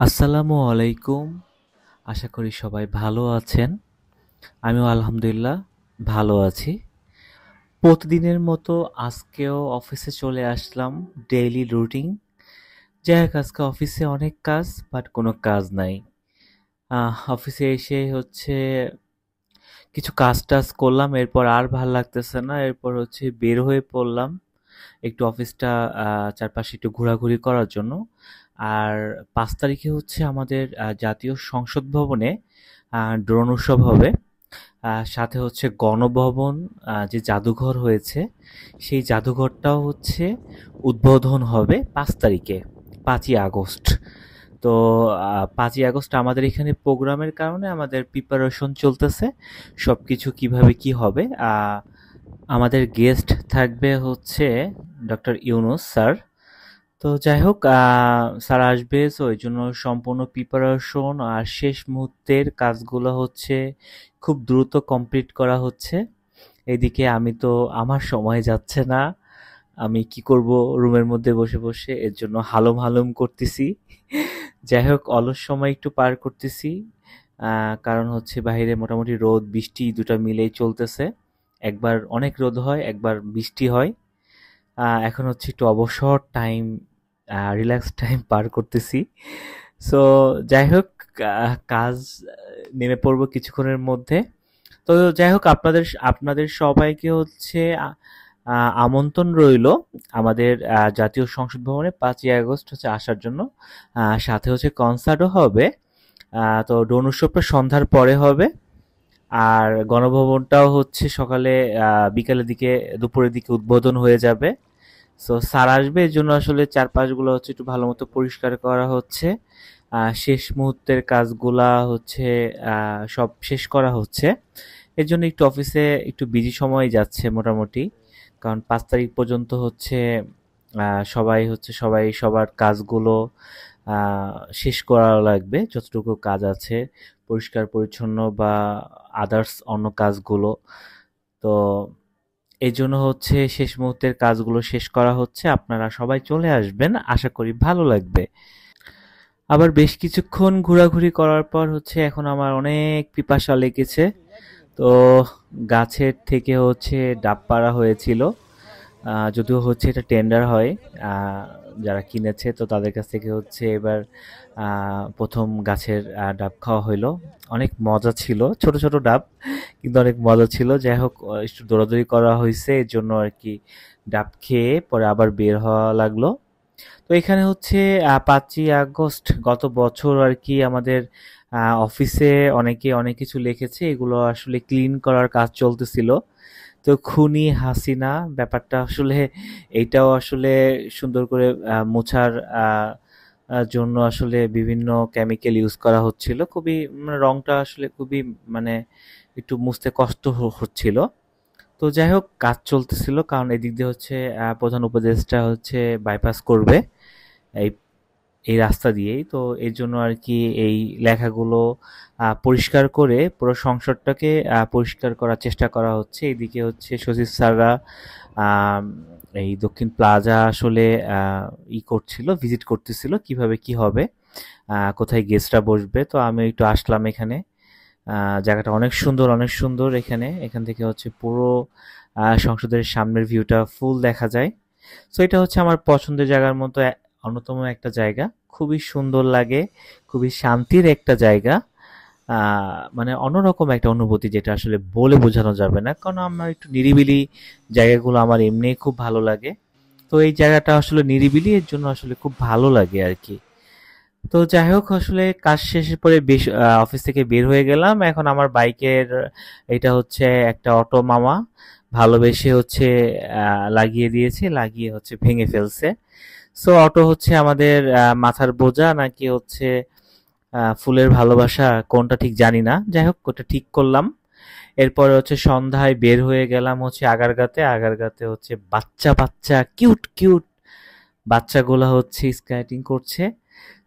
আসসালামু আলাইকুম। আশা করি সবাই ভালো আছেন। আমিও আলহামদুলিল্লাহ ভালো আছি। প্রতিদিনের মতো আজকেও অফিসে চলে আসলাম, ডেইলি রুটিন। যাই হোক, আজকে অফিসে অনেক কাজ, বাট কোনো কাজ নাই। অফিসে এসে কিছু কাজ-টাজ করলাম, এরপর আর ভাল লাগতেছে না। এরপর বের হয়ে পড়লাম একটু অফিসটা চারপাশে একটু ঘোরাঘুরি করার জন্য। আর ৫ তারিখে আমাদের জাতীয় সংসদ ভবনে ড্রোন উৎসব হবে। সাথে গণভবন, যে জাদুঘর হয়েছে, সেই জাদুঘরটাও উদ্বোধন হবে ৫ তারিখে, ৫ই আগস্ট। তো ৫ই আগস্ট আমাদের এখানে প্রোগ্রামের কারণে আমাদের প্রিপারেশন চলতেছে, সবকিছু কিভাবে কি হবে। আমাদের গেস্ট থাকবে ডক্টর ইউনুস স্যার। তো যাই হোক, স্যার আসবে, তো এই জন্য সম্পূর্ণ প্রিপারেশন আর শেষ মুহূর্তের কাজগুলো খুব দ্রুত কমপ্লিট করা হচ্ছে। এদিকে আমি তো, আমার সময় যাচ্ছে না, আমি কি করব রুমের মধ্যে বসে বসে, এর জন্য হালুম হালুম করতেছি। যাই হোক, অলস সময় একটু পার করতেছি। কারণ বাইরে মোটামুটি রোদ বৃষ্টি দুটা মিলেই চলতেছে। একবার অনেক রোদ হয়, একবার বৃষ্টি হয়। এখন একটু অবসর টাইম, রিল্যাক্স টাইম পার করতেছি। সো যাই হোক, কাজ নেমে পড়বো কিছুক্ষণের মধ্যে। তো যাই হোক, আপনাদের আপনাদের সবাইকে আমন্ত্রণ রইলো আমাদের জাতীয় সংসদ ভবনে ৫ই আগস্ট আসার জন্য। সাথে কনসার্টও হবে। তো ড্রোন উৎসবটা সন্ধ্যার পরে হবে। আর গণভবনটাও সকালে, বিকালের দিকে, দুপুরের দিকে উদ্বোধন হয়ে যাবে। সো স্যার আসবে, এর জন্য আসলে চারপাশগুলো একটু ভালো মতো পরিষ্কার করা হচ্ছে। শেষ মুহূর্তের কাজগুলা সব শেষ করা হচ্ছে। এর জন্য একটু অফিসে একটু বিজি সময় যাচ্ছে মোটামুটি। কারণ ৫ তারিখ পর্যন্ত সবাই সবাই সবার কাজগুলো শেষ করা লাগবে, যতটুকু কাজ আছে, পরিষ্কার পরিচ্ছন্ন বা আদার্স অন্য কাজগুলো। তো এই জন্য শেষ মুহূর্তের কাজগুলো শেষ করা হচ্ছে। আপনারা সবাই চলে আসবেন, আশা করি ভালো লাগবে। আবার বেশ কিছুক্ষণ ঘোরাঘুরি করার পর এখন আমার অনেক পিপাসা লেগেছে। তো গাছের থেকে ডাব পাড়া হয়েছিল। যদিও এটা টেন্ডার হয়, আহ, যারা কিনেছে তো তাদের কাছ থেকে এবার প্রথম গাছের ডাব খাওয়া হইলো। অনেক মজা ছিল, ছোট ছোট ডাব, কিন্তু অনেক মজা ছিল। যাই হোক, একটু দৌড়াদৌড়ি করা হয়েছে, এর জন্য আর কি ডাব খেয়ে পরে আবার বের হওয়া লাগলো। তো এখানে ৫ই আগস্ট গত বছর আর কি আমাদের অফিসে অনেকে অনেক কিছু লিখেছে, এগুলো আসলে ক্লিন করার কাজ চলতেছিল। তো খুনি হাসিনা ব্যাপারটা আসলে, এইটাও আসলে সুন্দর করে মোছার জন্য আসলে বিভিন্ন কেমিক্যাল ইউজ করা হচ্ছিল। খুবই রংটা আসলে খুবই, মানে একটু মুছতে কষ্ট হচ্ছিল। তো যাই হোক, কাজ চলতেছিল, কারণ এদিক দিয়ে প্রধান উপদেষ্টা বাইপাস করবে এই এই রাস্তা দিয়েই। তো এর জন্য আর কি এই লেখাগুলো পরিষ্কার করে পুরো সংসদটাকে পরিষ্কার করার চেষ্টা করা হচ্ছে। এদিকে সচিব স্যাররা আম, এই দক্ষিণ প্লাজা আসলে করছিল, ভিজিট করতেছিল কিভাবে কি হবে, কোথায় গেস্টরা বসবে। তো আমি একটু আসলাম এখানে। জায়গাটা অনেক সুন্দর, অনেক সুন্দর। এখান থেকে পুরো সংসদের সামনের ভিউটা ফুল দেখা যায়। সো এটা আমার পছন্দের জায়গার মতো অন্যতম একটা জায়গা। খুবই সুন্দর লাগে, খুবই শান্তির একটা জায়গা। মানে অন্যরকম একটা অনুভূতি, যেটা আসলে বলে বোঝানো যাবে না, কারণ আমার একটু নিরিবিলি জায়গাগুলো আমার এমনিই খুব ভালো লাগে। তো এই জায়গাটা আসলে নিরিবিলি, এর জন্য আসলে খুব ভালো লাগে আর কি। তো যাই হোক, আসলে কাজ শেষের পরে বেশ অফিস থেকে বের হয়ে গেলাম। এখন আমার বাইকের, এটা একটা অটো মামা ভালোবেসে লাগিয়ে দিয়েছে, লাগিয়ে ভেঙে ফেলছে। সো অটো আমাদের মাথার বোঝা নাকি ফুলের ভালোবাসা, কোনটা ঠিক জানি না। যাই হোক, ওটা ঠিক করলাম। এরপরে সন্ধ্যায় বের হয়ে গেলাম আগারগাঁতে। আগারগাঁতে বাচ্চা বাচ্চা কিউট কিউট বাচ্চাগুলা স্কেটিং করছে।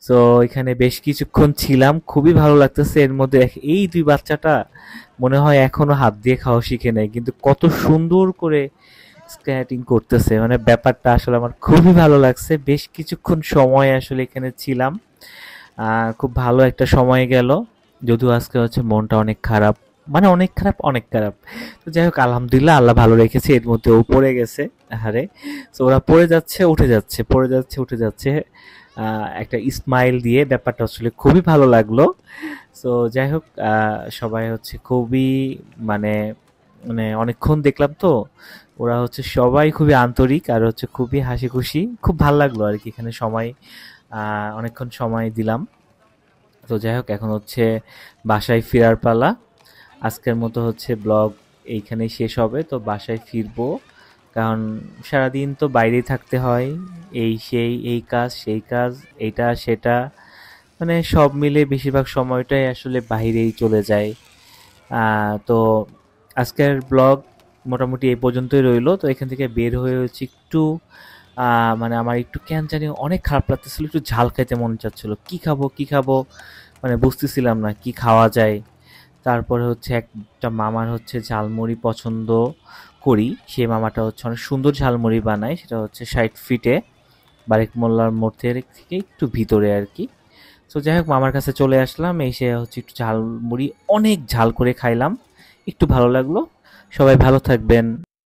তো এখানে বেশ কিছুক্ষণ ছিলাম, খুবই ভালো লাগতেছে। এর মধ্যে এই দুই বাচ্চাটা মনে হয় এখনো হাত দিয়ে খাওয়া শিখে নেয়, কিন্তু কত সুন্দর করে স্কেটিং করতেছে, মানে ব্যাপারটা আসলে আমার খুবই ভালো লাগছে। বেশ কিছুক্ষণ সময় আসলে এখানে ছিলাম। খুব ভালো একটা সময় গেল। যদিও আজকে হচ্ছে মনটা অনেক খারাপ, মানে অনেক খারাপ, অনেক খারাপ। তো যাই হোক, আলহামদুলিল্লাহ আল্লাহ ভালো রেখেছে, এর মধ্যে ও পড়ে গেছে। হারে, তো ওরা পড়ে যাচ্ছে উঠে যাচ্ছে, পড়ে যাচ্ছে উঠে যাচ্ছে, একটা স্মাইল দিয়ে, ব্যাপারটা আসলে খুবই ভালো লাগলো। তো যাই হোক, সবাই হচ্ছে খুবই, মানে মানে অনেকক্ষণ দেখলাম তো, ওরা হচ্ছে সবাই খুবই আন্তরিক আর হচ্ছে খুবই হাসি খুশি, খুব ভালো লাগলো আর কি এখানে সময়, অনেকক্ষণ সময় দিলাম। তো যাই হোক, এখন হচ্ছে বাসায় ফেরার পালা। আজকের মতো হচ্ছে ব্লগ এইখানেই শেষ হবে, তো বাসায় ফিরবো। কারণ সারাদিন তো বাইরেই থাকতে হয়, এই সেই, এই কাজ সেই কাজ, এইটা সেটা, মানে সব মিলে বেশিরভাগ সময়টাই আসলে বাইরেই চলে যায়। তো আজকের ব্লগ মোটামুটি এই পর্যন্তই রইলো। তো এখান থেকে বের হয়ে হচ্ছে একটু, মানে আমার একটু কেন জানি অনেক খারাপ লাগতেছিল, একটু ঝাল খাইতে মন চাচ্ছিল, কি খাবো কি খাবো, মানে বুঝতেছিলাম না কি খাওয়া যায়। তারপরে হচ্ছে একটা মামার হচ্ছে ঝালমুড়ি পছন্দ করি, সেই মামাটা হচ্ছে অনেক সুন্দর ঝালমুড়ি বানায়, সেটা হচ্ছে 60 ফিটে, বারেক মোল্লার মোড়ের থেকে একটু ভিতরে আর কি। তো যাই হোক, মামার কাছে চলে আসলাম, এসে হচ্ছে একটু ঝালমুড়ি অনেক ঝাল করে খাইলাম, একটু ভালো লাগলো। সবাই ভালো থাকবেন।